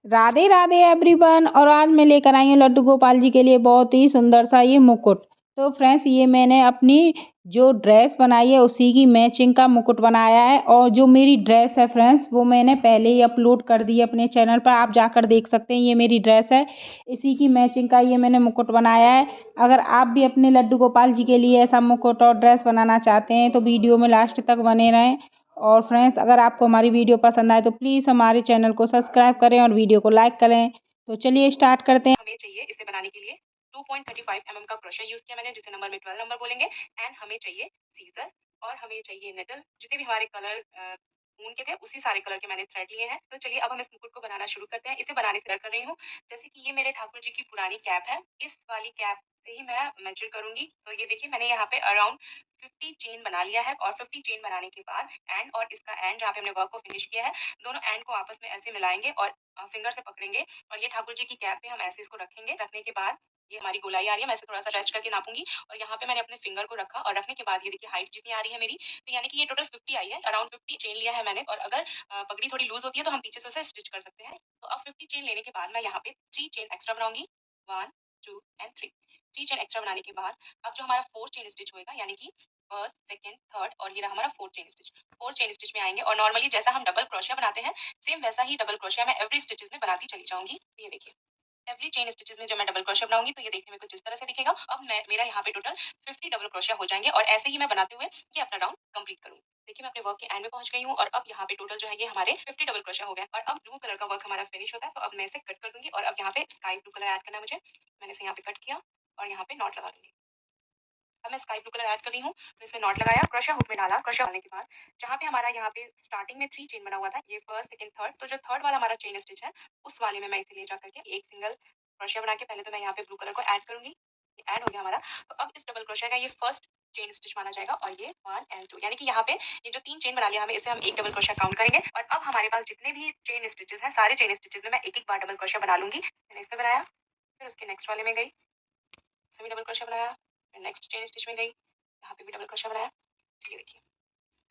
Radhe Radhe everyone. और आज मैं लेकर आई हूँ लड्डू गोपाल जी के लिए बहुत ही सुंदर सा ये मुकुट। तो फ्रेंड्स, ये मैंने अपनी जो ड्रेस बनाई है उसी की मैचिंग का मुकुट बनाया है। और जो मेरी ड्रेस है फ्रेंड्स, वो मैंने पहले ही अपलोड कर दी है अपने चैनल पर, आप जाकर देख सकते हैं। ये मेरी ड्रेस है, इसी की मैचिंग का ये मैंने मुकुट बनाया है। अगर आप भी अपने लड्डू गोपाल जी के लिए ऐसा मुकुट और ड्रेस बनाना चाहते हैं तो वीडियो में लास्ट तक बने रहें। और फ्रेंड्स, अगर आपको हमारी वीडियो पसंद आए तो प्लीज़ हमारे चैनल को सब्सक्राइब करें और वीडियो को लाइक करें। तो चलिए स्टार्ट करते हैं। हमें चाहिए इसे बनाने के लिए 2.35 mm का क्रोशर यूज किया मैंने, जिसे नंबर में 12 नंबर बोलेंगे। एंड हमें चाहिए सीजर और हमें चाहिए नेटल। जितने भी हमारे कलर ऊन के थे उसी सारे कलर के मैंने थ्रेड लिए हैं। तो चलिए अब हम इस मुकुट को बनाना शुरू करते हैं। इसे बनाने से कर रही हूँ, जैसे कि ये मेरे ठाकुर जी की पुरानी कैप है, इस वाली कैप से ही मैं मेजर करूंगी। तो ये देखिए, मैंने यहाँ पे अराउंड 50 चेन बना लिया है। और 50 चेन बनाने के बाद एंड और इसका एंड जहाँ पे हमने वर्क को फिनिश किया है, दोनों एंड को आपस में ऐसे मिलाएंगे और फिंगर से पकड़ेंगे। और ये ठाकुर जी की कैप पे हम ऐसे इसको रखेंगे। रखने के बाद ये हमारी गोलाई आ रही है, मैं इसे थोड़ा सा स्ट्रेच करके नापूंगी। और यहाँ पे मैंने अपने फिंगर को रखा और रखने के बाद ये देखिए हाइट जितनी आ रही है मेरी, तो यानी कि ये टोटल 50 आई है। अराउंड 50 चेन लिया है मैंने। और अगर पगड़ी थोड़ी लूज होती है तो हम पीछे से उसे स्टिच कर सकते हैं। तो अब 50 चेन लेने के बाद मैं यहाँ पे 3 चेन एक्स्ट्रा बनाऊंगी। 1 2 एंड 3। 3 चेन एक्स्ट्रा बनाने के बाद अब जो हमारा 4 चेन स्टिच होएगा, यानी कि फर्स्ट, सेकंड, थर्ड और ये रहा हमारा 4 चेन स्टिच। 4 चेन स्टिच में आएंगे और नॉर्मली जैसा हम डबल क्रोशिया बनाते हैं, सेम वैसा ही डबल क्रोशिया मैं एवरी स्टिचेस में बनाती चली जाऊंगी। तो ये देखिए, एवरी चेन स्टिचेस में जब मैं डबल क्रोशिया बनाऊंगी तो ये देखने में कुछ इस तरह से दिखेगा। अब मैं मेरा यहाँ पे टोटल 50 डबल क्रोशिया हो जाएंगे और ऐसे ही मैं बनाते हुए ये अपना राउंड कंप्लीट करूंगी। देखिए, मैं अपने वर्क के एंड में पहुंच गई हूँ और अब यहाँ पे टोटल जो है ये हमारे 50 डबल क्रोशिया हो गए। और अब ब्लू कलर का वर्क हमारा फिनिश होता है, तो अब मैं इसे कट कर दूंगी। और अब यहाँ पे स्काई ब्लू कलर ऐड करना है मुझे। मैंने इसे यहाँ पे कट किया और यहाँ पे नॉट लगा दूंगी। अब मैं स्काई ब्लू कलर ऐड कर रही हूँ, तो इसमें नॉट लगाया, क्रोशिया हुक में डाला। क्रोशिया डालने के बाद जहाँ पे हमारा यहाँ पे स्टार्टिंग में 3 चेन बना हुआ था, ये फर्स्ट, सेकंड, थर्ड, तो जो थर्ड वाला हमारा चेन स्टिच है उस वाले में मैं इसे ले जा करके एक सिंगल क्रोशिया बना के पहले तो मैं यहाँ पे ब्लू कलर को ऐड करूंगी। ये ऐड हो गया हमारा। तो अब इस डबल क्रोशिया का ये फर्स्ट चेन स्टिच माना जाएगा और ये 1 एंड 2, यानी कि यहाँ पे ये जो 3 चेन बना लिया हमें, इसे हम एक डबल क्रोशिया काउंट करेंगे। और अब हमारे पास जितने भी चेन स्टिचेस हैं, सारे चेन स्टिचेस में मैं एक एक बार डबल क्रोशिया बना लूंगी। मैंने इसे बनाया, फिर उसके नेक्स्ट वाले में गई, इसमें भी डबल क्रोशिया बनाया, फिर नेक्स्ट चेन स्टिच में गई, यहाँ पे भी डबल क्रोशिया बनाया। ये देखिए,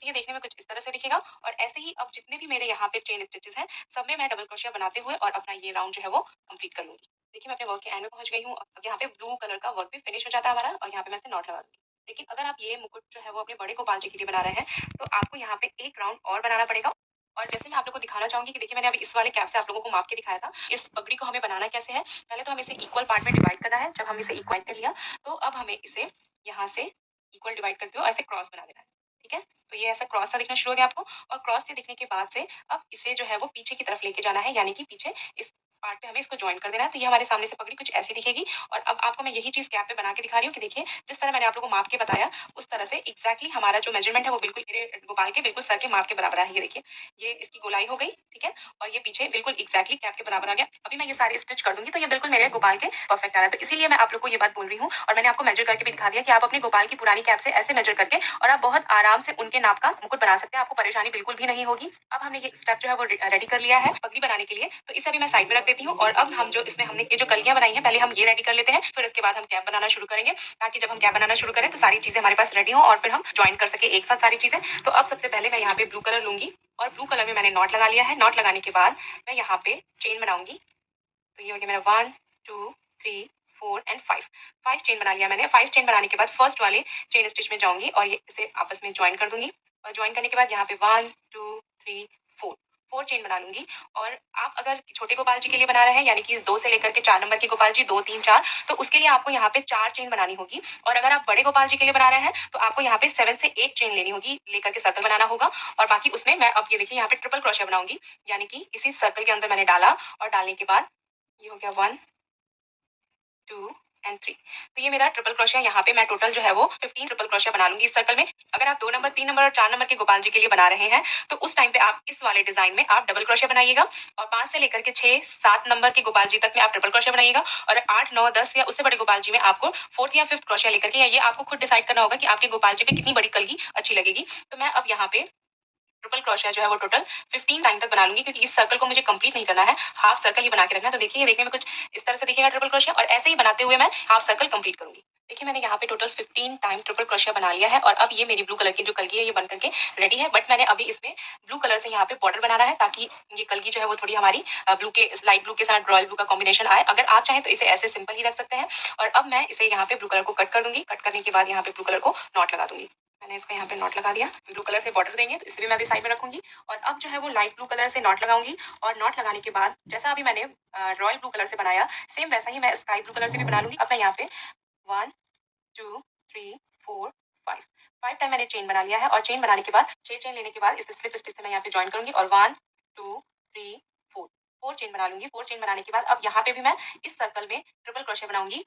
तो ये देखने में कुछ इस तरह से दिखेगा। और ऐसे ही अब जितने भी मेरे यहाँ पे चेन स्टिचेस हैं, सब में मैं डबल क्रोशिया बनाते हुए और अपना ये राउंड जो है वो कंप्लीट कर लूंगी। देखिए, मैं अपने वर्क के एंड में पहुंच गई हूँ। अब यहाँ पे ब्लू कलर का वर्क भी फिनिश हो जाता है हमारा और यहाँ पे मैं इसे नॉट लगा दूंगी। लेकिन अगर आप ये मुकुट जो है वो अपने बड़े गोपाल जी के लिए बना रहे हैं, तो आपको यहाँ पे एक राउंड और बनाना पड़ेगा। और जैसे मैं आप लोगों को दिखाना चाहूंगी कि देखिए, मैंने अभी इस वाले कैप से आप लोगों को माप के दिखाया था। इस पगड़ी को हमें बनाना कैसे है, पहले तो हमें इसे इक्वल पार्ट में डिवाइड करना है। जब हम इसे इक्वल कर लिया, तो अब हमें इसे यहाँ से इक्वल डिवाइड करते हुए ऐसे क्रॉस बना देना है। ठीक है, तो ये ऐसा क्रॉस सा दिखना शुरू हो गया आपको। और क्रॉस से दिखने के बाद से अब इसे जो है वो पीछे की तरफ लेके जाना है, यानी कि पीछे इस पार्ट पे हमें इसको ज्वाइन कर देना है। तो ये हमारे सामने से पगड़ी कुछ ऐसी दिखेगी। और अब आपको मैं यही चीज कैप पे बना के दिखा रही हूँ कि देखिए, जिस तरह मैंने आप लोगों को माप के बताया, उस तरह से एग्जैक्टली हमारा जो मेजरमेंट है वो बिल्कुल मेरे गोपाल के बिल्कुल सर के माप के बराबर है। ये देखिए, ये इसकी गोलाई हो गई। ठीक है, और ये पीछे बिल्कुल एग्जैक्टली कैप के बराबर आ गया। अभी मैं ये सारे स्टिच कर दूंगी तो ये बिल्कुल मेरे गोपाल के परफेक्ट आ रहा है। तो इसीलिए मैं आप लोग को ये बात बोल रही हूँ। और मैंने आपको मेजर करके भी दिखा दिया कि आप अपने गोपाल की पुरानी कैप से ऐसे मेजर करके और आप बहुत आराम से उनके नाप का मुकुट बना सकते हैं। आपको परेशानी बिल्कुल भी नहीं होगी। अब हमने ये स्टेप जो है वो रेडी कर लिया है पगड़ी बनाने के लिए, तो इसे अभी मैं साइड में रख देती हूँ। और अब हम जो इसमें हमने ये जो कलियां बनाई हैं, पहले हम ये रेडी कर लेते हैं, फिर उसके बाद हम कैप बनाना शुरू करेंगे, ताकि जब हम कैप बनाना शुरू करें तो सारी चीजें हमारे पास रेडी हो और फिर हम ज्वाइन कर सके एक साथ सारी चीजें। तो अब सबसे पहले मैं यहाँ पे ब्लू कलर लूंगी और ब्लू कलर में मैंने नॉट लगा लिया है। नॉट लगाने के बाद मैं यहाँ पे चेन बनाऊंगी। तो ये हो गया मेरा 1 2 3 4 एंड 5। 5 चेन बना लिया मैंने। 5 चेन बनाने के बाद फर्स्ट वाले चेन स्टिच में जाऊंगी और ये इसे आपस में ज्वाइन कर दूंगी। और ज्वाइन करने के बाद यहाँ पे 1 2 3 4 4 चेन बना लूंगी। और आप अगर छोटे गोपाल जी के लिए बना रहे हैं, यानी कि 2 से लेकर के 4 नंबर के गोपाल जी, 2 3 4, तो उसके लिए आपको यहाँ पे 4 चेन बनानी होगी। और अगर आप बड़े गोपाल जी के लिए बना रहे हैं तो आपको यहाँ पे 7 से 8 चेन लेनी होगी, लेकर के सर्कल बनाना होगा। और बाकी उसमें मैं अब ये देखिए यहाँ पे ट्रिपल क्रोशिया बनाऊंगी, यानी कि इसी सर्कल के अंदर मैंने डाला और डालने के बाद ये हो गया 1 2 एंड 3। तो ये मेरा ट्रिपल क्रोशिया, यहाँ पे मैं टोटल जो है वो 15 ट्रिपल क्रोशिया बना लूंगी इस सर्कल में। अगर आप 2 नंबर, 3 नंबर और 4 नंबर के गोपाल जी के लिए बना रहे हैं, तो उस टाइम पे आप इस वाले डिजाइन में आप डबल क्रोशिया बनाइएगा। और 5 से लेकर के 6 7 नंबर के गोपाल जी तक में आप ट्रिपल क्रोशिया बनाइएगा। और 8 9 10 या उससे बड़े गोपाल जी में आपको 4th या 5th क्रोशिया लेकर के, या ये आपको खुद डिसाइड करना होगा कि आपके गोपाल जी पे कितनी बड़ी कलगी अच्छी लगेगी। तो मैं अब यहाँ पे ट्रिपल क्रोशिया जो है वो टोटल 15 टाइम तक बना लूंगी, क्योंकि इस सर्कल को मुझे कंप्लीट नहीं करना है, हाफ सर्कल ही बना के रखना है। तो देखिए, ये देखने में कुछ इस तरह से दिखेगा ट्रिपल क्रोशिया, और ऐसे ही बनाते हुए मैं हाफ सर्कल कंप्लीट करूंगी। देखिए, मैंने यहाँ पे टोटल 15 टाइम ट्रिपल क्रोशिया बना लिया है, और अब ये मेरी ब्लू कलर की जो कलगी है ये बन करके रेडी है। बट मैंने अभी इसमें ब्लू कलर से यहाँ पे बॉर्डर बनाना है, ताकि ये कलगी जो है वो थोड़ी हमारी ब्लू के लाइट ब्लू के साथ रॉयल ब्लू का कॉम्बिनेशन आए। अगर आप चाहें तो इसे ऐसे सिंपल ही रख सकते हैं। और अब मैं इसे यहाँ पे ब्लू कलर को कट कर दूंगी। कट करने के बाद यहाँ पे ब्लू कलर को नॉट लगा दूंगी। मैंने इसको यहाँ पे नॉट लगा दिया। ब्लू कलर से बॉर्डर देंगे तो इसे भी मैं अभी साइड में रखूंगी। और अब जो है वो लाइट ब्लू कलर से नॉट लगाऊंगी, और नॉट लगाने के बाद जैसा अभी मैंने रॉयल ब्लू कलर से बनाया, सेम वैसा ही मैं स्काई ब्लू कलर से भी बना लूंगी। अब मैं यहाँ पे 1 2 3 4 5 5 टाइम मैंने चेन बना लिया है, और चेन बनाने के बाद 6 चेन लेने के बाद इसे स्लिप स्टिच से मैं यहाँ पे ज्वाइन करूंगी, और 1 2 3 4 4 चेन बना लूंगी। 4 चेन बनाने के बाद अब यहाँ पे भी मैं इस सर्कल में ट्रिपल क्रोशिया बनाऊंगी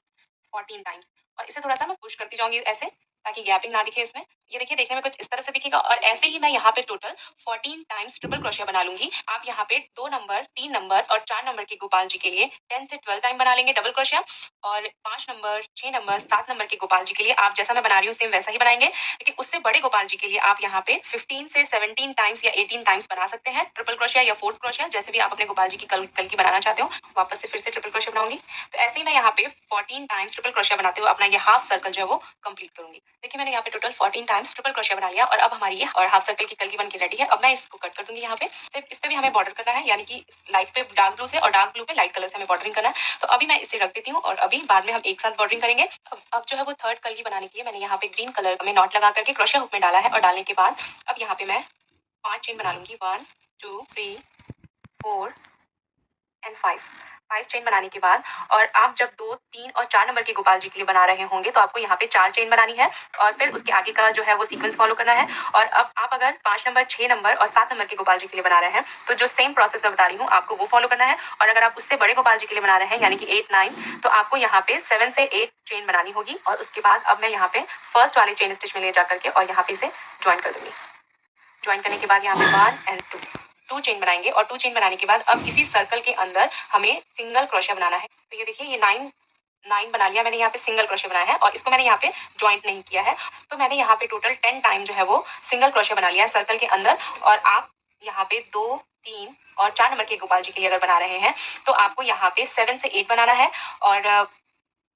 14 टाइम्स, और इसे थोड़ा सा मैं पुश करती जाऊंगी ऐसे, ताकि गैपिंग ना दिखे इसमें। ये देखिए, देखने में कुछ इस तरह से दिखेगा, और ऐसे ही मैं यहाँ पे टोटल 14 टाइम्स ट्रिपल क्रोशिया बना लूंगी। आप यहाँ पे 2 नंबर, 3 नंबर और 4 नंबर के गोपाल जी के लिए 10 से 12 टाइम बना लेंगे डबल क्रोशिया, और 5 नंबर, 6 नंबर, 7 नंबर के गोपाल जी के लिए आप जैसा मैं बना रही हूँ सेम वैसा ही बनाएंगे। लेकिन उससे बड़े गोपाल जी के लिए आप यहाँ पे 15 से 17 टाइम्स या 18 टाइम्स बना सकते हैं ट्रिपल क्रोशिया या फोर्थ क्रोशिया, जैसे भी आप अपने गोपाल जी की कल की बनाना चाहते हो। वापस से फिर से ट्रिपल क्रोशिया बनाऊंगी। तो ऐसे ही मैं यहाँ पे 14 टाइम्स ट्रिपल क्रोशिया बनाते हुए अपना ये हाफ सर्कल जो है वो कंप्लीट करूंगी। देखिए, मैंने यहाँ पे टोटल 14 टाइम्स ट्रिपल क्रोशिया बना लिया, और अब हमारी ये और हाफ सर्कल की कलगी बन के रेडी है। अब मैं इसको कट कर दूंगी यहाँ पे। तो इस पे भी हमें बॉर्डर करना है, यानी कि लाइट पे डार्क ब्लू से और डार्क ब्लू पे लाइट कलर से हमें बॉर्डरिंग करना है। तो अभी मैं इसे रख देती हूँ, और अभी बाद में हम एक साथ बॉर्डरिंग करेंगे। अब जो है वो थर्ड कलगी बनाने के लिए मैंने यहाँ पे ग्रीन कलर में नॉट लगा करके क्रोशिया हुक में डाला है, और डालने के बाद अब यहाँ पे मैं 5 चेन बना लूंगी। 1 2 3 4 एंड 5 चेन बनाने के बाद, और आप जब 2 3 और 4 नंबर के गोपाल जी के लिए बना रहे होंगे तो आपको यहाँ पे 4 चेन बनानी है, और फिर उसके आगे का जो है वो सीक्वेंस फॉलो करना है। और अब आप अगर 5 नंबर, 6 नंबर और 7 नंबर के गोपाल जी के लिए बना रहे हैं तो जो सेम प्रोसेस मैं बता रही हूँ आपको वो फॉलो करना है। और अगर आप उससे बड़े गोपाल जी के लिए बना रहे हैं, यानी कि 8 9, तो आपको यहाँ पे 7 से 8 चेन बनानी होगी। और उसके बाद अब मैं यहाँ पे फर्स्ट वाले चेन स्टिच में ले जा करके और यहाँ पे इसे ज्वाइन कर दूंगी। ज्वाइन करने के बाद यहाँ पे 1 एंड 2 चेन बनाएंगे, और 2 चेन बनाने के बाद अब इसी सर्कल के अंदर हमें सिंगल क्रोशिया बनाना है। तो ये देखिए, ये 9 बना लिया मैंने, यहाँ पे सिंगल क्रोशिया बनाया है, और इसको मैंने यहाँ पे ज्वाइंट नहीं किया है। तो मैंने यहाँ पे टोटल 10 टाइम जो है वो सिंगल क्रोशिया बना लिया है सर्कल के अंदर। और आप यहाँ पे 2 3 और 4 नंबर के गोपाल जी के लिए अगर बना रहे हैं तो आपको यहाँ पे 7 से 8 बनाना है, और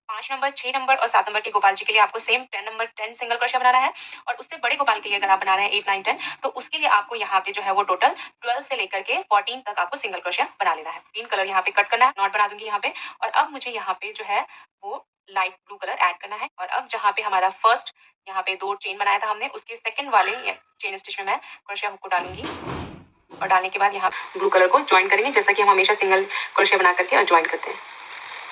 5 नंबर, 6 नंबर और 7 नंबर के गोपाल जी के लिए आपको सेम 10 सिंगल क्रोशिया बनाना है। और उससे बड़े गोपाल के लिए अगर आप बना रहे हैं 8 9 10, तो उसके लिए आपको यहाँ पे जो है वो टोटल 12 से लेकर के 14 तक आपको सिंगल क्रोशिया बना लेना है। ग्रीन कलर यहाँ पे कट करना है, नॉट बना दूंगी यहाँ पे। और अब मुझे यहाँ पे जो है वो लाइट ब्लू कलर ऐड करना है। और अब जहाँ पे हमारा फर्स्ट यहाँ पे 2 चेन बनाया था हमने, उसके सेकंड वाले चेन स्टिच में मैं क्रोशिया हुक को डालूंगी, और डालने के बाद यहाँ ब्लू कलर को ज्वाइन करेंगे, जैसा कि हम हमेशा सिंगल क्रोशिया बना करके और ज्वाइन करते हैं।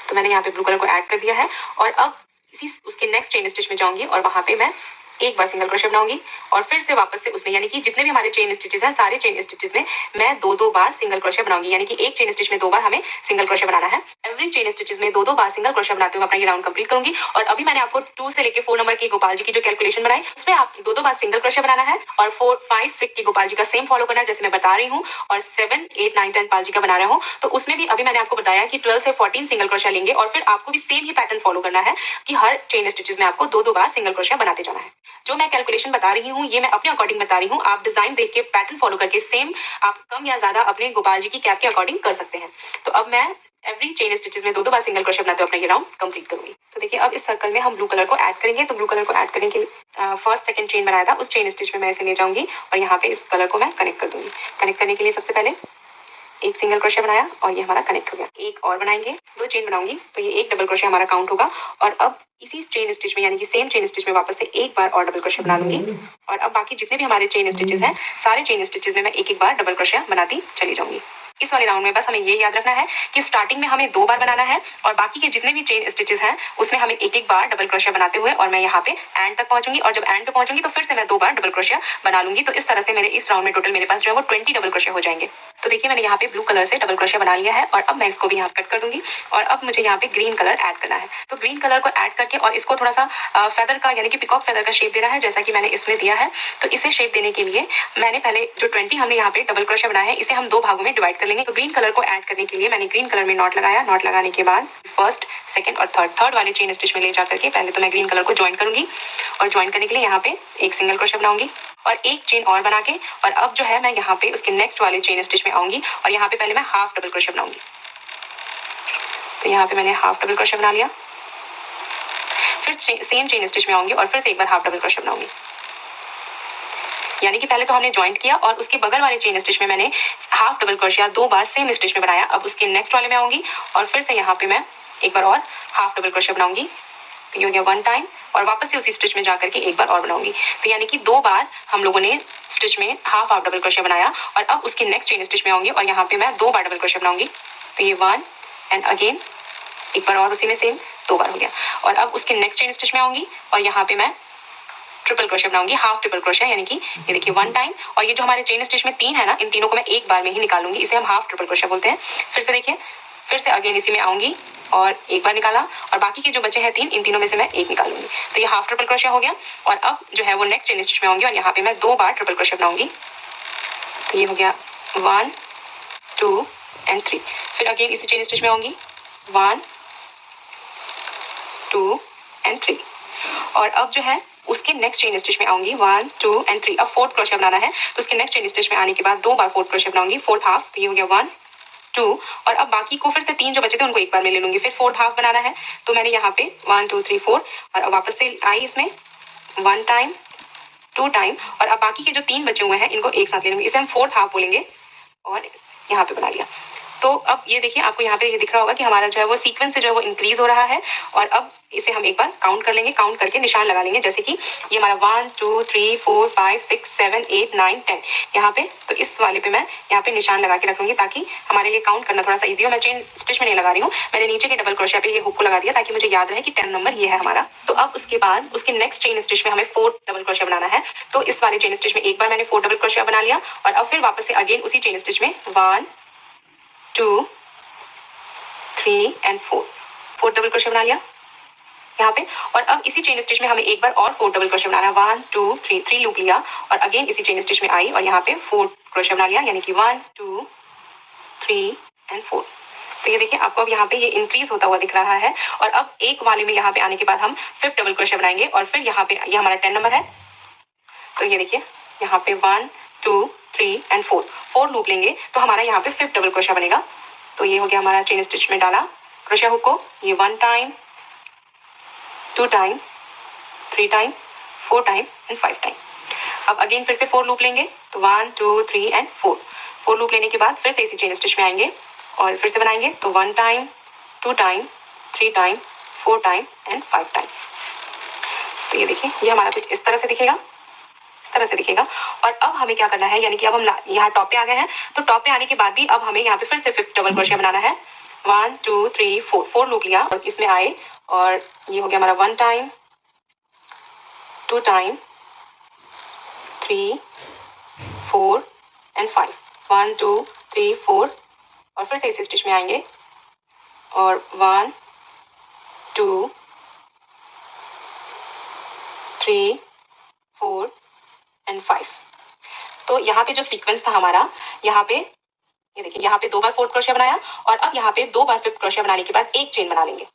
तो मैंने यहाँ पे ब्लू कलर को ऐड कर दिया है, और अब इसी उसके नेक्स्ट चेन स्टिच में जाऊंगी, और वहां पे मैं एक बार सिंगल क्रोशिया बनाऊंगी, और फिर से वापस से उसमें, यानी कि जितने भी हमारे चेन स्टिचेस हैं सारे चेन स्टिचेस में मैं 2 बार सिंगल क्रोशिया बनाऊंगी, यानी कि एक चेन स्टिच में 2 बार हमें सिंगल क्रोशिया बनाना है। एवरी चेन स्टिचेस में 2 बार सिंगल क्रोशिया बनाते हुए अपना ये राउंड कंप्लीट करूंगी। और अभी मैंने आपको 2 से लेकर 4 नंबर के गोपाल जी की जो कैलकुलेशन बनाई, उसमें आप 2 बार सिंगल क्रोशिया बनाना है, और 4 5 6 के गोपाल जी का सेम फॉलो करना है जैसे मैं बता रही हूँ। और 7 8 9 10 गोपाल जी का बना रहा हूँ, तो उसमें भी अभी मैंने आपको बताया कि 12 से 14 सिंगल क्रोशिया लेंगे, और फिर आपको भी सेम ही पैटर्न फॉलो करना है कि हर चेन स्टिचेस में आपको 2 बार सिंगल क्रोशिया बनाते जाना है। जो मैं कैलकुलेशन बता रही हूँ ये मैं अपने अकॉर्डिंग बता रही हूँ, आप डिजाइन देख के पैटर्न फॉलो करके सेम आप कम या ज्यादा अपने गोपाल जी की कैप के अकॉर्डिंग कर सकते हैं। तो अब मैं एवरी चेन स्टिचेस में 2 बार सिंगल क्रोशिया बनाते हुए अपना ये राउंड कंप्लीट करूंगी। तो देखिए, अब इस सर्कल में हम ब्लू कलर को ऐड करेंगे। तो ब्लू कलर को ऐड करने के लिए फर्स्ट सेकंड चेन बनाया था उस चेन स्टिच में मैं इसे ले जाऊंगी, और यहाँ पे इस कलर को मैं कनेक्ट कर दूंगी। कनेक्ट करने के लिए सबसे पहले एक सिंगल क्रोशिया बनाया, और ये हमारा कनेक्ट हो गया। एक और बनाएंगे, 2 चेन बनाऊंगी, तो ये एक डबल क्रोशिया हमारा काउंट होगा। और अब इसी चेन स्टिच में, यानी कि सेम चेन स्टिच में वापस से एक बार और डबल क्रोशिया बना लूंगी। और अब बाकी जितने भी हमारे चेन स्टिचेस हैं सारे चेन स्टिचेस में मैं एक बार डबल क्रोशिया बनाती चली जाऊंगी। इस वाले राउंड में बस हमें ये याद रखना है कि स्टार्टिंग में हमें 2 बार बनाना है, और बाकी के जितने भी चेन स्टिचेस हैं उसमें हमें एक बार डबल क्रोशिया बनाते हुए, और मैं यहाँ पे एंड तक पहुंचूंगी, और जब एंड पे पहुंचूंगी तो फिर से मैं 2 बार डबल क्रोशिया बना लूंगी। तो इस तरह से मेरे इस राउंड में टोटल मेरे पास जो है वो 20 डबल क्रोशिया हो जाएंगे। तो देखिए, मैंने यहाँ पे ब्लू कलर से डबल क्रोशिया बना लिया है, और अब मैं इसको भी यहाँ कट कर दूंगी। और अब मुझे यहाँ पे ग्रीन कलर ऐड करना है। तो ग्रीन कलर को ऐड करके और इसको थोड़ा सा फेदर का, यानी कि पिकॉक फेदर का शेप देना है, जैसा कि मैंने इसमें दिया है। तो इसे शेप देने के लिए मैंने पहले जो 20 हमने यहाँ पे डबल क्रोशिया बनाया है इसे हम 2 भागों में डिवाइड कर लेंगे। तो ग्रीन कलर को ऐड करने के लिए मैंने ग्रीन कलर में नॉट लगाया। नॉट लगाने के बाद फर्स्ट सेकंड और थर्ड वाले चेन स्टिच में ले जाकर के पहले तो मैं ग्रीन कलर को ज्वाइन करूंगी, और ज्वाइन करने के लिए यहाँ पे एक सिंगल क्रोशिया बनाऊंगी, और एक चेन और बना के, और अब जो है मैं यहाँ पे उसके नेक्स्ट वाले चेन स्टिच में आऊंगी और यहाँ पे पहले मैं हाफ डबल क्रोशिया बनाऊंगी। तो यहाँ पे मैंने हाफ डबल क्रोशिया बना लिया, फिर सेम चेन स्टिच में आऊंगी और फिर से एक बार हाफ डबल क्रोशिया बनाऊंगी। यानी कि पहले तो हमने ज्वाइंट किया और उसके बगल वाले चेन स्टिच में मैंने हाफ डबल क्रोशिया 2 बार सेम स्टिच में बनाया। अब उसके नेक्स्ट वाले में आऊंगी और फिर से यहाँ पे मैं एक बार और हाफ डबल क्रोशिया बनाऊंगी। तो ये हो गया 1 टाइम, और वापस से उसी स्टिच में जाकर के एक बार और बनाऊंगी। तो यानी कि 2 बार हम लोगों ने स्टिच में हाफ हाफ डबल क्रोशिया बनाया, और अब उसके नेक्स्ट चेन स्टिच में आऊंगी और यहाँ पे मैं 2 बार डबल क्रोशिया बनाऊंगी। तो ये 1 एंड अगेन एक बार और उसी में सेम 2 बार हो गया, और अब उसके नेक्स्ट चेन स्टिच में आऊंगी और यहाँ पे मैं ट्रिपल क्रोशिया बनाऊंगी, हाफ ट्रिपल क्रोशिया, यानी कि ये देखिए 1 टाइम, और ये जो हमारे चेन स्टिच में 3 है ना, इन तीनों को मैं एक बार में ही निकालूंगी, इसे हम हाफ ट्रिपल क्रोशिया बोलते हैं। फिर से देखिए, फिर से अगेन इसी में आऊंगी और एक बार निकाला, और बाकी के जो बचे हैं 3, इन तीनों में से मैं एक निकालूंगी। तो ये हाफ ट्रिपल क्रोशिया हो गया, और अब जो है वो नेक्स्ट चेन स्टिच में आऊंगी और यहाँ पे मैं 2 बार ट्रिपल क्रोशिया बनाऊंगी। तो ये हो गया 1 2 एंड 3। फिर अगेन इसी चेन स्टिच में आऊंगी 1 2 एंड 3, और अब जो है उसके नेक्स्ट चेन स्टिच में आऊंगी 1 2 एंड 3। अब फोर्थ क्रोशिया बनाना है, तो उसके नेक्स्ट चेन स्टिच में आने के बाद 2 बार फोर्थ क्रोशिया बनाऊंगी, फोर्थ हाफ। तो ये हो गया 1 2, और अब बाकी को फिर से 3 जो बचे थे उनको एक बार में ले लूंगी। फिर फोर्थ हाफ बनाना है, तो मैंने यहाँ पे 1 2 3 4, और अब वापस से आई इसमें 1 टाइम 2 टाइम, और अब बाकी के जो 3 बचे हुए हैं इनको एक साथ ले लूंगी, इसे हम फोर्थ हाफ बोलेंगे, और यहाँ पे बना लिया। तो अब ये देखिए, आपको यहाँ पे ये दिख रहा होगा कि हमारा जो है वो सीक्वेंस से जो है वो इंक्रीज हो रहा है, और अब इसे हम एक बार काउंट कर लेंगे, काउंट करके निशान लगा लेंगे, जैसे कि ये हमारा 1 2 3 4 5 6 7 8 9 10 यहाँ पे। तो इस वाले पे मैं यहाँ पे निशान लगा के रखूंगी ताकि हमारे लिए काउंट करना थोड़ा सा इजी हो। मैं चेन स्टिच में नहीं लगा रही हूँ, मैंने नीचे के डबल क्रोशिया पे ये हुक को लगा दिया ताकि मुझे याद रहे कि 10 नंबर ये है हमारा। तो अब उसके बाद उसके नेक्स्ट चेन स्टिच में हमें 4 डबल क्रोशिया बनाना है। तो इस वाले चेन स्टिच में एक बार मैंने 4 डबल क्रोशिया बना लिया, और अब फिर वापस से अगेन उसी चेन स्टिच में 1 2 3 एंड 4 डबल क्रोशिया बना लिया यहाँ पे, और अब इसी चेन स्टिच में हमें एक बार और 4 डबल क्रोशिया बनाना है। 1 2 3 लूप लिया, और अगेन इसी चेन स्टिच में आई और यहाँ पे 4 क्रोशिया बना लिया, यानी कि 1 2 3 एंड 4। तो ये देखिए, आपको अब यहाँ पे ये इंक्रीज होता हुआ दिख रहा है, और अब एक वाले में यहाँ पे आने के बाद हम 5th डबल क्रोशिया बनाएंगे, और फिर यहाँ पे ये हमारा 10 नंबर है। तो ये देखिए, यहाँ पे 1 2 3 एंड 4 लूप लेंगे, तो हमारा यहाँ पे 5th डबल क्रोशिया बनेगा। तो ये हो गया हमारा चेन स्टिच में डाला क्रोशिया हुक को, ये 1 time 2 time 3 time 4 time and 5 time. अब अगेन फिर से 4 लूप लेंगे, तो 1 2 3 एंड 4 लूप लेने के बाद फिर से इसी चेन स्टिच में आएंगे और फिर से बनाएंगे, तो 1 time 2 time 3 time 4 time and 5 time. तो ये देखिए, ये हमारा कुछ इस तरह से दिखेगा, इस तरह से दिखेगा। और अब हमें क्या करना है, यानी कि अब हम यहाँ टॉप पे आ गए हैं, तो टॉप पे आने के बाद भी अब हमें यहाँ पे फिर से 5th डबल क्रोशिया बनाना है। 1 2 3 4 लूप लिया और इसमें आए, और ये हो गया हमारा 1 टाइम 2 टाइम 3 4 एंड 5। 1 2 3 4, और फिर से इस स्टिच में आएंगे, और 1 2 3 4 एंड 5। तो यहाँ पे जो सीक्वेंस था हमारा, यहाँ पे ये देखिए, यहाँ पे 2 बार 4th क्रोशिया बनाया, और अब यहाँ पे 2 बार 5th क्रोशिया बनाने के बाद एक चेन बना लेंगे,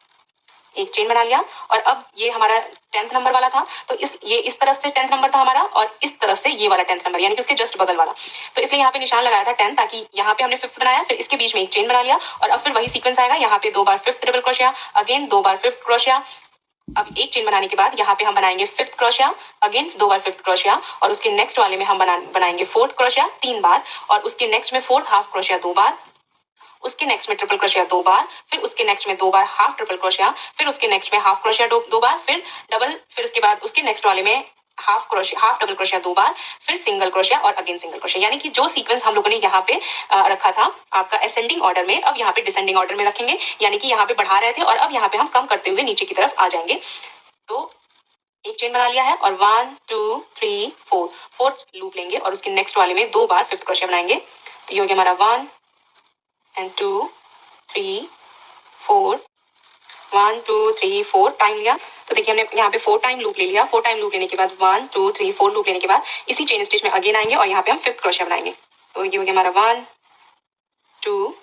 एक चेन बना लिया, और अब ये हमारा 10th नंबर वाला था, तो ये इस तरफ से 10th नंबर था हमारा, और इस तरफ से ये वाला 10th नंबर, यानी कि उसके जस्ट बगल वाला। तो इसलिए यहाँ पे निशान लगाया था 10, ताकि यहाँ पे हमने 5th बनाया, फिर इसके बीच में एक चेन बना लिया, और अब फिर वही सीक्वेंस आएगा, यहाँ पे 2 बार 5th डबल क्रोशिया, अगेन 2 बार 5th क्रोशिया। अब एक चेन बनाने के बाद यहाँ पे हम बनाएंगे 5th क्रोशिया, अगेन 2 बार 5th क्रोशिया, और उसके नेक्स्ट वाले में हम बनाएंगे 4th क्रोशिया 3 बार, और उसके नेक्स्ट में 4th हाफ क्रोशिया 2 बार, उसके नेक्स्ट में ट्रिपल क्रोशिया 2 बार, फिर उसके नेक्स्ट में 2 बार हाफ ट्रिपल क्रोशिया, फिर उसके नेक्स्ट में हाफ क्रोशिया 2 बार, फिर डबल, फिर उसके बाद उसके नेक्स्ट वाले में हाफ डबल क्रोशिया 2 बार, फिर सिंगल क्रोशिया और अगेन सिंगल क्रोशिया। यानी कि जो सीक्वेंस हम लोगों ने यहाँ पे रखा था आपका असेंडिंग ऑर्डर में, अब यहाँ पे डिसेंडिंग ऑर्डर में रखेंगे, यानी कि यहाँ पे बढ़ा रहे थे और अब यहाँ पे हम कम करते हुए नीचे की तरफ आ जाएंगे। तो एक चेन बना लिया है, और 1 2 3 4 लूप लेंगे, और उसके नेक्स्ट वाले में 2 बार 5th क्रोशिया बनाएंगे। तो ये हो गया हमारा 1 एंड 2 3 4, 1 2 3 4 टाइम लिया। तो देखिए, हमने यहाँ पे 4 टाइम लूप ले लिया। 4 टाइम लूप लेने के बाद 1 2 3 4 लूप लेने के बाद इसी चेन स्टिच में अगेन आएंगे, और यहाँ पे हम 5th क्रोशिया बनाएंगे। तो ये हो गया हमारा 1 2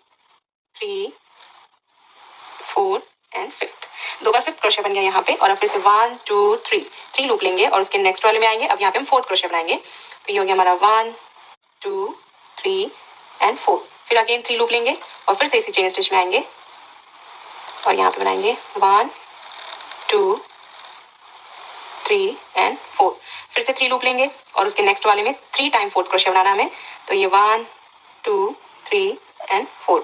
3 4 and 5th, 2 bar 5th crochet बन गया यहाँ पे, और अब फिर से 1 2 3 लूप लेंगे, और उसके नेक्स्ट वाले में आएंगे। अब यहाँ पे हम 4th क्रोशिया बनाएंगे। तो ये हो गया हमारा 1 2 3 एंड 4। फिर अगेन 3 लूप लेंगे और फिर से इसी चेन स्टिच में आएंगे और यहाँ पे बनाएंगे 1 2 3 एंड 4। फिर से 3 लूप लेंगे और उसके नेक्स्ट वाले में 3 टाइम फोर्थ क्रोशिया बनाना हमें। तो ये 1 2 3 एंड 4।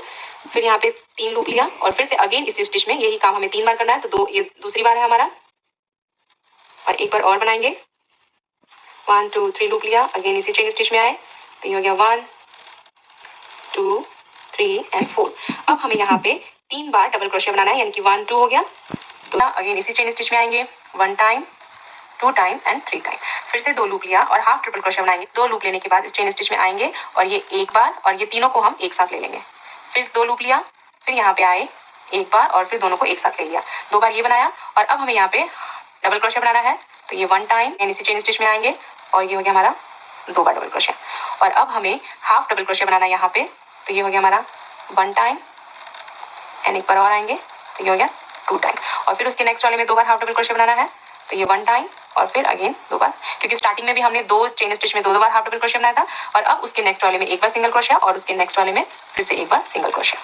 फिर यहाँ पे 3 लूप लिया और फिर से अगेन इसी स्टिच में यही काम हमें 3 बार करना है। तो ये दूसरी बार है हमारा और एक बार और बनाएंगे। 1 2 3 लूप लिया, अगेन इसी चेन स्टिच में आए। तो ये हो गया 1 2 3 एंड 4। अब हमें यहाँ पे 3 बार डबल क्रोशिया बनाना है, यानी कि 1 2 हो गया। तो अगेन इसी चेन स्टिच में आएंगे 1 टाइम 2 टाइम एंड 3 टाइम। फिर से 2 लूप लिया और हाफ ट्रिपल क्रोशिया बनाएंगे। 2 लूप लेने के बाद इस चेन स्टिच में आएंगे और ये एक बार और ये तीनों को हम एक साथ ले लेंगे। फिर 2 लूप लिया, फिर यहाँ पे आए एक बार और फिर दोनों को एक साथ ले लिया। 2 बार ये बनाया और अब हमें यहाँ पे डबल क्रोशिया बनाना है। तो ये 1 टाइम एंड इसी चेन स्टिच में आएंगे और ये हो गया हमारा 2 बार डबल क्रोशिया। और अब हमें हाफ डबल क्रोशिया बनाना है यहाँ पे। तो ये हो गया हमारा 1 टाइम एंड एक बार और आएंगे। तो ये हो गया 2 टाइम। और फिर उसके नेक्स्ट वाले में 2 बार हाफ डबल क्रोशिया बनाना है। तो ये 1 टाइम और फिर अगेन 2 बार, क्योंकि स्टार्टिंग में भी हमने 2 चेन स्टिच में 2 बार हाफ डबल क्रोशिया बनाया था। और अब उसके नेक्स्ट वाले में एक बार सिंगल क्रोशिया और उसके नेक्स्ट वाले में फिर से एक बार सिंगल क्रोशिया।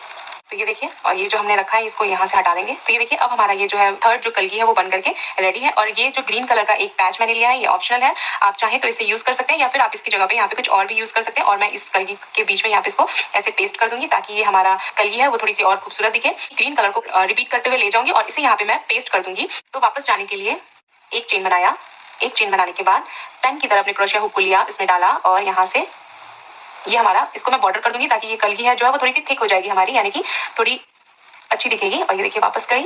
तो ये देखिए, और ये जो हमने रखा है इसको यहाँ से हटा देंगे। तो ये देखिए अब हमारा ये जो है थर्ड जो कलगी है वो बन करके रेडी है। और ये जो ग्रीन कलर का एक पैच मैंने लिया है ये ऑप्शनल है, आप चाहें तो इसे यूज कर सकते हैं या फिर आप इसकी जगह पे यहाँ पे कुछ और भी यूज कर सकते हैं। और मैं इस कलगी के बीच में यहाँ पे इसको ऐसे पेस्ट कर दूंगी ताकि ये हमारा कलगी है वो थोड़ी सी और खूबसूरत दिखे। ग्रीन कलर को रिपीट करते हुए ले जाऊंगी और इसे यहाँ पे मैं पेस्ट कर दूंगी। तो वापस जाने के लिए एक चेन बनाया, एक चेन बनाने के बाद पेन की तरफ अपने क्रोशिया हुक को लिया, इसमें डाला और यहाँ से ये हमारा इसको मैं बॉर्डर कर दूंगी ताकि ये कलगी है जो है वो थोड़ी सी थिक हो जाएगी हमारी, यानी कि थोड़ी अच्छी दिखेगी। और ये देखिए वापस गई,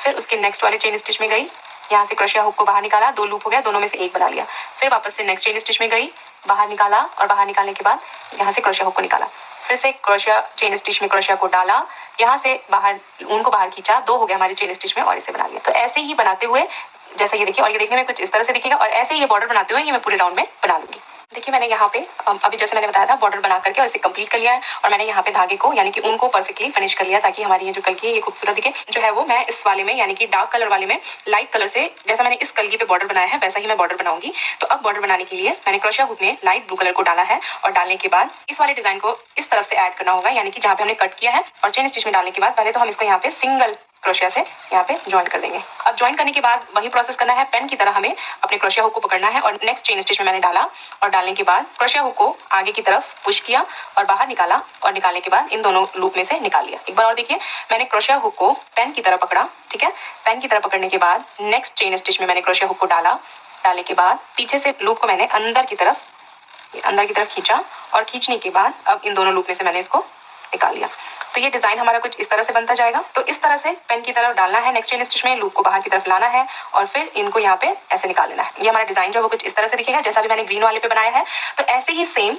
फिर उसके नेक्स्ट वाले चेन स्टिच में गई, यहाँ से क्रोशिया हुक को बाहर निकाला, 2 लूप हो गया, दोनों में से एक बना लिया। फिर वापस से नेक्स्ट चेन स्टिच में गई, बाहर निकाला और बाहर निकालने के बाद यहाँ से क्रोशिया हुक को निकाला, फिर से क्रोशिया चेन स्टिच में क्रोशिया को डाला, यहाँ से बाहर ऊन को बाहर खींचा, 2 हो गया हमारे चेन स्टिच में और इसे बना लिया। तो ऐसे ही बनाते हुए जैसा ये देखिए, और ये देखने में कुछ इस तरह से दिखेगा और ऐसे ही ये बॉर्डर बनाते हुए ये मैं पूरे राउंड में बना लूंगी। देखिए मैंने यहाँ पे अभी जैसे मैंने बताया था बॉर्डर बना करके और इसे कंप्लीट कर लिया है। और मैंने यहाँ पे धागे को यानी कि ऊन को परफेक्टली फिनिश कर लिया ताकि हमारी ये जो कलगी है ये खूबसूरत दिखे। जो है वो मैं इस वाले में यानी कि डार्क कलर वाले में लाइट कलर से जैसा मैंने इस कलगी पे बॉर्डर बनाया है वैसा ही मैं बॉर्डर बनाऊंगी। तो अब बॉर्डर बनाने के लिए मैंने क्रोशिया हुक में लाइट ब्लू कलर को डाला है और डालने के बाद इस वाले डिजाइन को इस तरफ से ऐड करना होगा, यानी कि जहाँ पे हमने कट किया है। और चेन स्टिच में डालने के बाद पहले तो हम इसको यहाँ पे सिंगल क्रोशिया से यहाँ पे ज्वाइन कर देंगे। अब ज्वाइन करने के बाद वही प्रोसेस करना है, पेन की तरह हमें अपने क्रोशिया हुक को पकड़ना है और नेक्स्ट चेन स्टिच में मैंने डाला और डालने के बाद क्रोशिया हुक को आगे की तरफ पुश किया और बाहर निकाला और निकालने के बाद इन दोनों लूप में से निकाल लिया। एक बार और देखिए, मैंने क्रोशिया हुक को पेन की तरह पकड़ा, ठीक है। पेन की तरह पकड़ने के बाद नेक्स्ट चेन स्टिच में मैंने क्रोशिया हुक को डाला, डालने के बाद पीछे से लूप को मैंने अंदर की तरफ खींचा और खींचने के बाद अब इन दोनों लूप में से मैंने इसको निकाल लिया। तो ये डिजाइन हमारा कुछ इस तरह से बनता जाएगा। तो इस तरह से पेन की तरफ डालना है नेक्स्ट चेन स्टिच में, लूप को बाहर की तरफ लाना है और फिर इनको यहाँ पे ऐसे निकाल लेना है। ये हमारा डिजाइन जो है वो कुछ इस तरह से दिखेगा जैसा भी मैंने ग्रीन वाले पे बनाया है। तो ऐसे ही सेम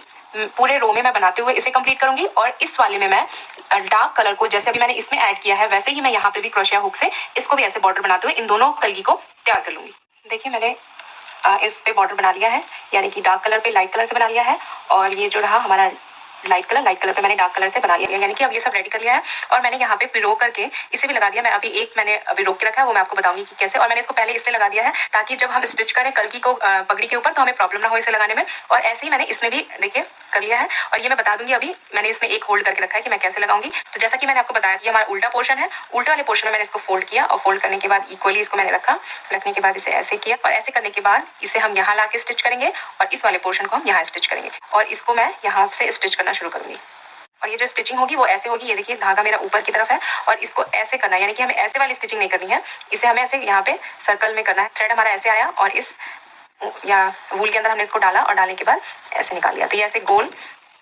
पूरे रो में मैं बनाते हुए इसे कंप्लीट करूंगी। और इस वाले में मैं डार्क कलर को जैसे अभी मैंने इसमें ऐड किया है वैसे ही मैं यहाँ पे भी क्रोशिया हुक से इसको भी ऐसे बॉर्डर बनाते हुए इन दोनों कलगी को तैयार कर लूंगी। देखिए मैंने इस पे बॉर्डर बना लिया है, यानी कि डार्क कलर पे लाइट कलर से बना लिया है और ये जो रहा हमारा लाइट कलर पे मैंने डार्क कलर से बना लिया, यानी कि अब ये सब रेडी कर लिया है। और मैंने यहाँ पे पिरो करके इसे भी लगा दिया। मैं मैंने अभी रोक के रखा है, वो मैं आपको बताऊंगी कि कैसे। और मैंने इसको पहले इसलिए लगा दिया है ताकि जब हम स्टिच करें कलगी को पगड़ी के ऊपर तो हमें प्रॉब्लम ना हो इसे लगाने में। और ऐसे ही मैंने इसमें भी देखिए कर लिया है। और ये मैं बता दूंगी अभी मैंने इसमें एक होल्ड करके रखा है कि मैं कैसे लगाऊंगी। तो जैसा कि मैंने आपको बताया कि हमारा उल्टा पोर्शन है, उल्टे वाले पोर्शन में मैंने इसको फोल्ड किया और फोल्ड करने के बाद इक्वली इसको मैंने रखने के बाद इसे ऐसे किया और ऐसे करने के बाद इसे हम यहाँ ला के स्टिच करेंगे और इस वाले पोर्शन को हम यहाँ स्टिच करेंगे और इसको मैं यहाँ से स्टिच करना शुरू करूंगी। और ये जो स्टिचिंग होगी वो ऐसे होगी, ये देखिए धागा मेरा ऊपर की तरफ है और इसको ऐसे करना है, यानी कि हमें ऐसे वाली स्टिचिंग नहीं करनी है, इसे हमें ऐसे यहाँ पे सर्कल में करना है। थ्रेड हमारा ऐसे आया और इस या वूल के अंदर हमने इसको डाला और डालने के बाद ऐसे निकाल लिया। तो ये ऐसे गोल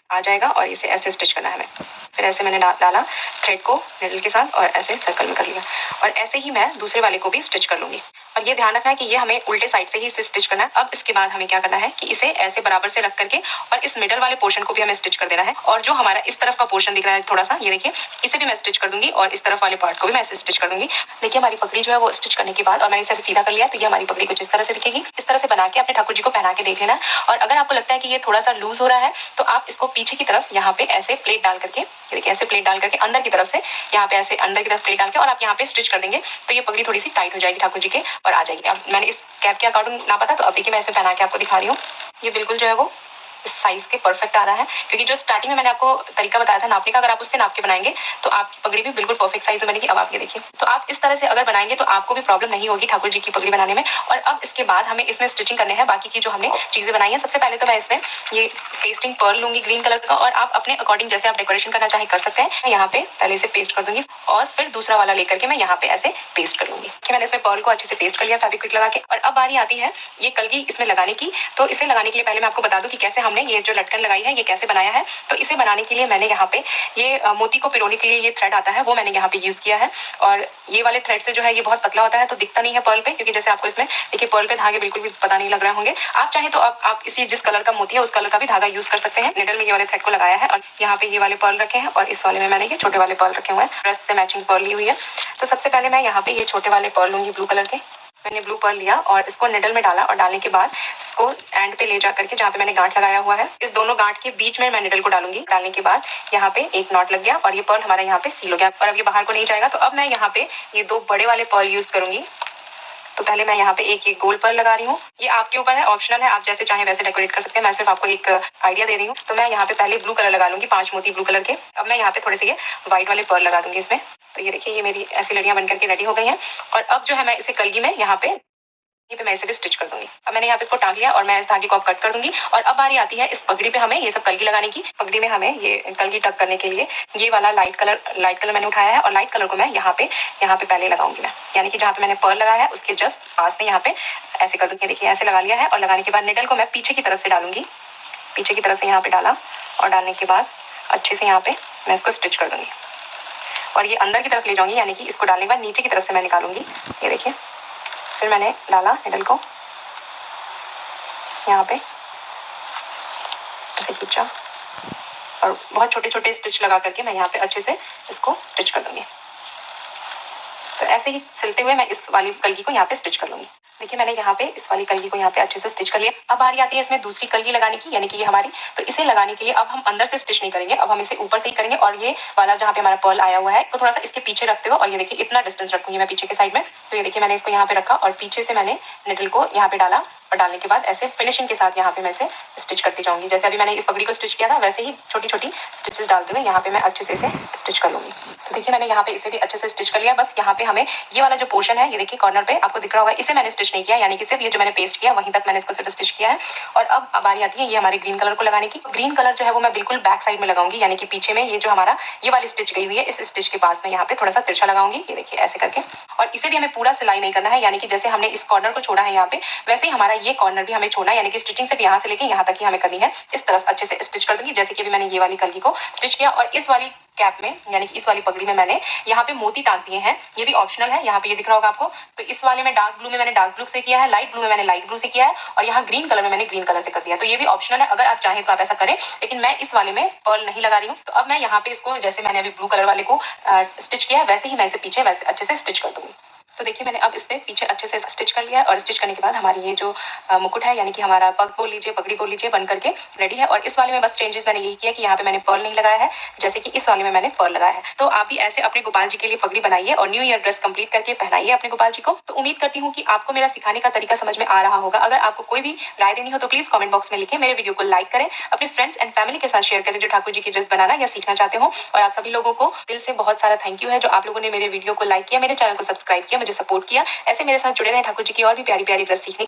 आ जाएगा और इसे ऐसे स्टिच करना है हमें। फिर ऐसे मैंने डाला थ्रेड को निडल के साथ और ऐसे सर्कल में कर लिया और ऐसे ही मैं दूसरे वाले को भी स्टिच कर लूंगी। और ये ध्यान रखना है कि ये हमें उल्टे साइड से ही इसे स्टिच करना है। अब इसके बाद हमें क्या करना है कि इसे ऐसे बराबर से रख करके और इस मिडल वाले पोर्शन को भी हमें स्टिच कर देना है। और जो हमारा इस तरफ का पोर्शन दिख रहा है थोड़ा सा, ये देखिए इसे भी मैं स्टिच कर दूंगी और इस तरफ वाले पार्ट को भी मैं ऐसे स्टिच कर दूंगी। देखिए हमारी पगड़ी जो है वो स्टिच करने के बाद और मैंने इसे सीधा कर लिया, तो ये हमारी पगड़ी कुछ इस तरह से दिखेगी। इस तरह से बना के अपने ठाकुर जी को पहना के देख लेना। और अगर आपको लगता है कि ये थोड़ा सा लूज हो रहा है तो आप इसको पीछे की तरफ यहाँ पे ऐसे प्लेट डाल करके ये देखिए ऐसे प्लेट डाल करके अंदर की तरफ से, यहाँ पे ऐसे अंदर की तरफ प्लेट डाल के और आप यहाँ पे स्टिच कर देंगे तो ये पगड़ी थोड़ी सी टाइट हो जाएगी ठाकुर जी के और आ जाएगी। अब मैंने इस कैप के अकॉर्डिंग नापा था, तो अब देखिए मैं इसमें पहना के आपको दिखा रही हूँ। ये बिल्कुल जो है वो इस साइज के परफेक्ट आ रहा है, क्योंकि जो स्टार्टिंग में मैंने आपको तरीका बताया था नापने का, अगर आप उससे नाप के बनाएंगे तो आपकी पगड़ी भी बिल्कुल परफेक्ट साइज में बनेगी। अब आप ये देखिए, तो आप इस तरह से अगर बनाएंगे तो आपको भी प्रॉब्लम नहीं होगी ठाकुर जी की पगड़ी बनाने में। और अब इसके बाद हमें इसमें स्टिचिंग करने हैं बाकी की जो हमने चीजें बनाई है। सबसे पहले तो मैं इसमें ये पेस्टिंग पर्ल लूंगी ग्रीन कलर का, और आप अपने अकॉर्डिंग जैसे आप डेकोरेशन करना चाहे कर सकते हैं। मैं यहाँ पे पहले इसे पेस्ट कर दूंगी और फिर दूसरा वाला लेकर के मैं यहाँ पे ऐसे पेस्ट कर लूंगी। मैंने इसमें पर्ल को अच्छे से पेस्ट कर लिया फेविक्विक लगा के। और अब बारी आती है ये कलगी इसमें लगाने की। तो इसे लगाने के लिए पहले मैं आपको बता दूं कि कैसे हमने ये जो लटकन लगाई है ये कैसे बनाया है। तो इसे बनाने के लिए मैंने यहाँ पे ये मोती को पिरोने के लिए ये थ्रेड आता है वो मैंने यहाँ पे यूज किया है। और ये वाले थ्रेड से जो है ये बहुत पतला होता है तो दिखता नहीं है पर्ल पे, क्योंकि जैसे आपको इसमें देखिए पर्ल पे धागे बिल्कुल भी पता नहीं लग रहे होंगे। आप चाहे तो आप इसी जिस कलर का मोती है उस कलर का भी धागा यूज कर सकते हैं। निडल में ये वाले थ्रेड को लगाया है और यहाँ पे ये वाले पर्ल रखे हैं और इस वाले में मैंने ये छोटे वाले पर्ल रखे हुए हैं। ड्रेस से मैचिंग पर्ल ली हुई है। तो सबसे पहले मैं यहाँ पे ये छोटे वाले पर्ल लूंगी ब्लू कलर के। मैंने ब्लू पर्ल लिया और इसको निडल में डाला और डालने के बाद इसको एंड पे ले जा करके जहाँ पे मैंने गांठ लगाया हुआ है इस दोनों गांठ के बीच में मैं निडल को डालूंगी। डालने के बाद यहाँ पे एक नॉट लग गया और ये पर्ल हमारा यहाँ पे सील हो गया और अब ये बाहर को नहीं जाएगा। तो अब मैं यहाँ पे ये दो बड़े वाले पर्ल यूज करूंगी। तो पहले मैं यहाँ पे एक गोल पर्ल लगा रही हूँ। ये आपके ऊपर है, ऑप्शनल है, आप जैसे चाहें वैसे डेकोरेट कर सकते हैं। मैं सिर्फ आपको एक आइडिया दे रही हूँ। तो मैं यहाँ पे पहले ब्लू कलर लगा लूंगी 5 मोती ब्लू कलर के। अब मैं यहाँ पे थोड़े से ये व्हाइट वाले पर्ल लगा दूंगी इसमें। तो ये देखिए ये मेरी ऐसी लड़ियां बनकर के रेडी हो गई हैं। और अब जो है मैं इसे कलगी में यहाँ पे मैं इसे भी स्टिच कर दूंगी। अब मैंने यहाँ पे इसको टांग लिया और मैं इस धागे को अब कट कर दूंगी। और अब बारी आती है इस पगड़ी पे हमें ये सब कलगी लगाने की। पगड़ी में हमें ये कलगी टक करने के लिए ये वाला लाइट कलर मैंने उठाया है और लाइट कलर को मैं यहाँ पे पहले लगाऊंगी मैं, यानी कि जहाँ पे मैंने पर्ल लगाया है उसके जस्ट पास में यहाँ पे ऐसे कर दूंगी। देखिए ऐसे लगा लिया है और लगाने के बाद निडल को मैं पीछे की तरफ से डालूंगी। पीछे की तरफ से यहाँ पे डाला और डालने के बाद अच्छे से यहाँ पे मैं इसको स्टिच कर दूंगी और ये अंदर की तरफ ले जाऊंगी, यानी कि इसको डालने के बाद नीचे की तरफ से मैं निकालूंगी। ये देखिए फिर मैंने डाला निडल को यहाँ पे ऐसे खींचा और बहुत छोटे छोटे स्टिच लगा करके मैं यहाँ पे अच्छे से इसको स्टिच कर दूंगी। तो ऐसे ही सिलते हुए मैं इस वाली कलगी को यहाँ पे स्टिच कर लूंगी। देखिए मैंने यहाँ पे इस वाली कलगी को यहाँ पे अच्छे से स्टिच कर लिया। अब बारी आती है इसमें दूसरी कलगी लगाने की, यानी कि ये हमारी। तो इसे लगाने के लिए अब हम अंदर से स्टिच नहीं करेंगे, अब हम इसे ऊपर से ही करेंगे। और ये वाला जहाँ पे हमारा पर्ल आया हुआ है इसको थोड़ा सा इसके पीछे रखते हुए, और ये देखिए इतना डिस्टेंस रखूंगी मैं पीछे के साइड में। तो ये देखिए मैंने इसको यहाँ पे रखा और पीछे से मैंने निडल को यहाँ पे डाला और डालने के बाद ऐसे फिनिशिंग के साथ यहाँ पे मैं इसे स्टिच करती जाऊंगी। जैसे अभी मैंने इस पगड़ी को स्टिच किया था वैसे ही छोटी छोटी स्टिचेस डालते हुए यहाँ पे मैं अच्छे से इसे स्टिच कर लूंगी। तो देखिए मैंने यहाँ पे इसे भी अच्छे से स्टिच कर लिया। बस यहाँ पे हमें ये वाला जो पोर्शन है ये देखिए कॉर्नर पे आपको दिख रहा होगा, इसे मैंने स्टिच नहीं किया, यानी कि सिर्फ ये जो मैंने पेस्ट किया वहीं तक मैंने इसको सिर्फ स्टिच किया है। और अब बारी आती है ये हमारी ग्रीन कलर को लगाने की। ग्रीन कलर जो है वो मैं बिल्कुल बैक साइड में लगाऊंगी, यानी कि पीछे में ये जो हमारा ये वाली स्टिच गई हुई है इस स्टिच के पास में यहाँ पे थोड़ा सा तिरछा लगाऊंगी। ये देखिए ऐसे करके, और इसे भी हमें पूरा सिलाई नहीं करना है, यानी कि जैसे हमने इस कॉर्नर को छोड़ा है यहाँ पे वैसे ही हमारा ये कॉर्नर भी हमें छोड़ना है, यानी कि स्टिचिंग सिर्फ यहाँ से लेके यहाँ तक ही हमें करनी है। इस तरफ अच्छे से स्टिच कर दूंगी जैसे कि अभी मैंने ये वाली कलगी को स्टिच किया। और इस वाली कैप में यानी कि इस वाली पगड़ी में मैंने यहाँ पे मोती टांग दिए हैं, ये भी ऑप्शनल है, यहाँ पे ये दिख रहा होगा आपको। तो इस वाले में डार्क ब्लू में मैंने डार्क ब्लू से किया है, लाइट ब्लू में मैंने लाइट ब्लू से किया है और यहाँ ग्रीन कलर में मैंने ग्रीन कलर से कर दिया। तो ये भी ऑप्शनल है, अगर आप चाहें तो आप ऐसा करें, लेकिन मैं इस वाले में पर्ल नहीं लगा रही हूँ। तो अब मैं यहाँ पे इसको जैसे मैंने अभी ब्लू कलर वाले को स्टिच किया है वैसे ही मैं इसे पीछे वैसे अच्छे से स्टिच कर दूंगी। तो देखिए मैंने अब इस पे पीछे अच्छे से स्टिच कर लिया है और स्टिच करने के बाद हमारी ये जो मुकुट है यानी कि हमारा पग बोल लीजिए पगड़ी बोल लीजिए बन करके रेडी है। और इस वाले में बस चेंजेस मैंने यही किया कि यहाँ पे मैंने पर्ल नहीं लगाया है, जैसे कि इस वाले में मैंने पर्ल लगाया है। तो आप भी ऐसे अपने गोपाल जी के लिए पगड़ी बनाइए और न्यू ईयर ड्रेस कंप्लीट करके पहनाइए अपने गोपाल जी को। तो उम्मीद करती हूँ कि आपको मेरा सिखाने का तरीका समझ में आ रहा होगा। अगर आपको कोई भी राय देनी हो तो प्लीज कमेंट बॉक्स में लिखें, मेरे वीडियो को लाइक करें, अपने फ्रेंड्स एंड फैमिली के साथ शेयर करें जो ठाकुर जी की ड्रेस बनाना या सीखना चाहते हो। और आप सभी लोगों को दिल से बहुत सारा थैंक यू है जो आप लोगों ने मेरे वीडियो को लाइक किया, मेरे चैनल को सब्सक्राइब किया, मुझे सपोर्ट किया। ऐसे मेरे साथ जुड़े रहे ठाकुर जी की और भी प्यारी प्यारी ड्रेस सीखने।